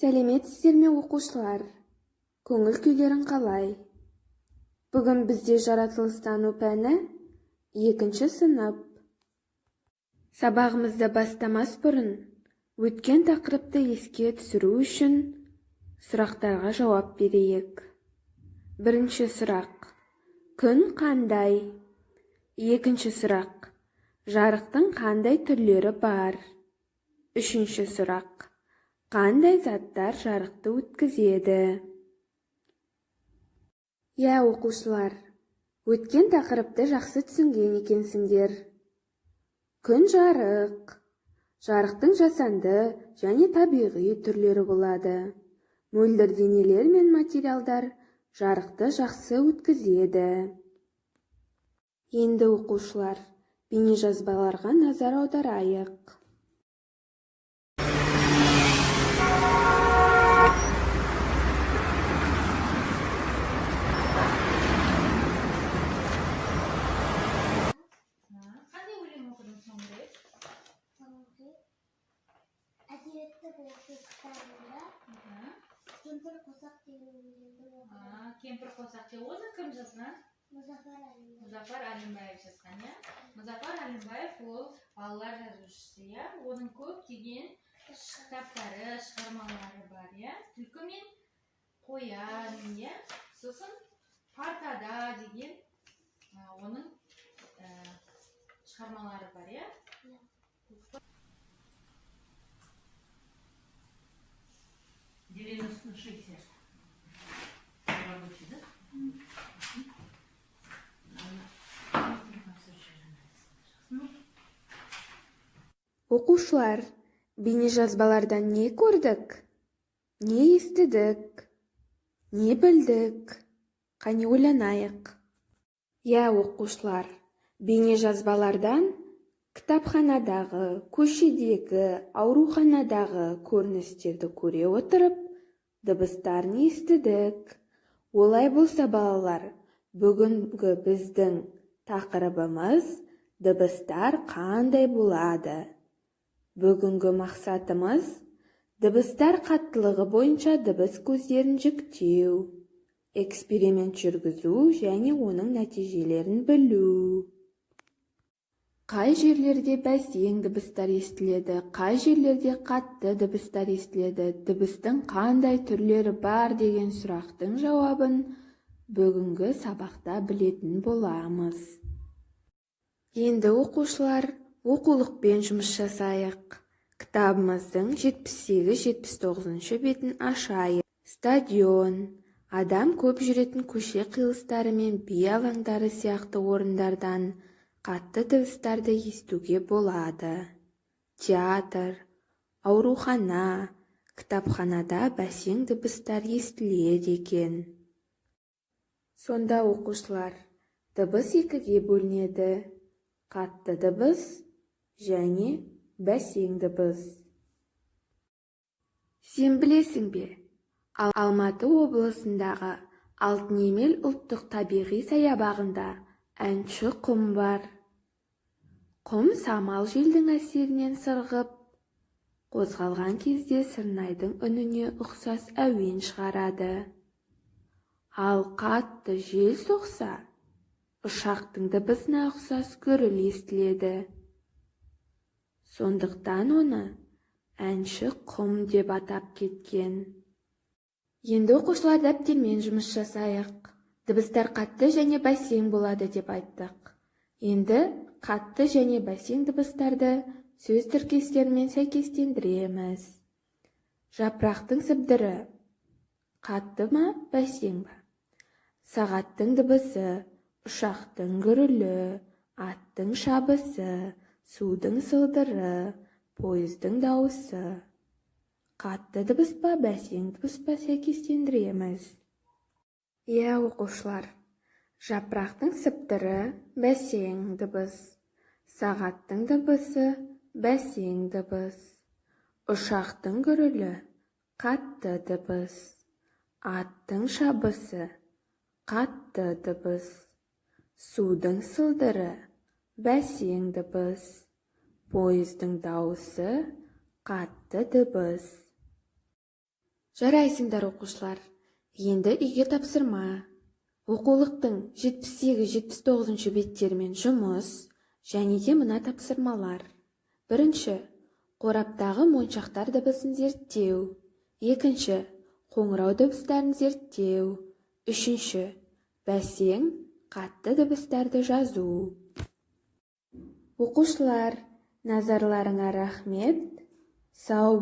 Сәлеметсіздер ме оқушылар? Көңіл күйлерің қалай? Бүгін бізде жаратылыстану пәні 2-ші сынып. Сабағымызды бастамас бұрын өткен тақырыпты еске түсіру үшін сұрақтарға жауап берейік. Бірінші сұрақ: күн қандай? Екінші сұрақ: жарықтың қандай түрлері бар? Үшінші сұрақ: қандай заттар жарықты өткізеді? Оқушылар, өткен тақырыпты жақсы түсінген екенсіңдер. Күн жарық. Жарықтың жасанды және табиғи түрлері болады. Мөлдір денелер мен материалдар жарықты жақсы өткізеді. Енді оқушылар, бейнежазбаларға назар аударайық. Әдебиеттің оқу кітабында кемпір қосақ деген өлеңді оқыдым. Кемпір қосақ деген оны кім жазған? Мұзафар Әлімбаев жазған, иә? Мұзафар Әлімбаев ол балалар жазушысы, иә? Оның көптеген кітаптары, шығармалары бар, иә? Түлкі мен қоян, иә? Сосын партада деген оның шығармалары бар, иә? Деревенскую 60. Рабочий, да? Оқушылар, бейнежазбалардан не көрдік? Не естідік? Не білдік? Қане ойланайық. Оқушылар, бейнежазбалардан кітапханадағы, көшедегі, ауруханадағы көріністерді көре отырып, дыбыстарын естідік. Олай болса, балалар, бүгінгі біздің тақырыбымыз дыбыстар қандай болады? Бүгінгі мақсатымыз дыбыстар қаттылығы бойынша дыбыс көздерін жіктеу, эксперимент жүргізу және оның нәтижелерін білу. Қай жерлерде бәсең дыбыстар естіледі, қай жерлерде қатты дыбыстар естіледі, дыбыстың қандай түрлері бар деген сұрақтың жауабын бүгінгі сабақта білетін боламыз. Енді оқушылар, оқулықпен жұмыс жасайық. Кітабымыздың 78-79 бетін ашайық. Стадион, адам көп жүретін көше қиылыстары мен би алаңдары сияқты орындардан қатты дыбыстарды естуге болады. Театр, аурухана, кітапханада бәсең дыбыстар естіледі екен. Сонда оқушылар, дыбыс екіге бөлінеді: қатты дыбыс және бәсең дыбыс. Сен білесің бе? Алматы облысындағы Алтынемел ұлттық табиғи саябағында әнші құм бар. Құм самал желдің әсерінен сырғып, қозғалған кезде сырнайдың үніне ұқсас әуен шығарады. Ал қатты жел соқса, ұшақтың дыбысына ұқсас гүріл естіледі. Сондықтан оны әнші құм деп атап кеткен. Енді оқушылар, дәптермен жұмыс жасайық. Дыбыстар қатты және бәсең болады деп айттық. Енді қатты және бәсең дыбыстарды сөз тіркестерімен сәйкестендіреміз. Жапырақтың сыбдыры қатты ма, бәсең ба? Сағаттың дыбысы, ұшақтың гүрілі, аттың шабысы, судың сылдыры, пойыздың дауысы. Қатты дыбыс па, бәсең дыбыс па сәйкестендіреміз. Оқушылар, жапырақтың сыбдыры бәсең дыбыс, сағаттың дыбысы бәсең дыбыс, ұшақтың гүрілі қатты дыбыс, аттың шабысы қатты дыбыс, судың сылдыры бәсең дыбыс, пойыздың дауысы қатты дыбыс. Жарайсыңдар оқушылар. Енді үйге тапсырма. Оқулықтың 78-79 беттерімен жұмыс және де мына тапсырмалар. Бірінші, қораптағы моншақтар дыбысын зерттеу. Екінші, қоңырау дыбыстарын зерттеу. Үшінші, бәсең, қатты дыбыстарды жазу. Оқушылар, назарларыңа рахмет. Сау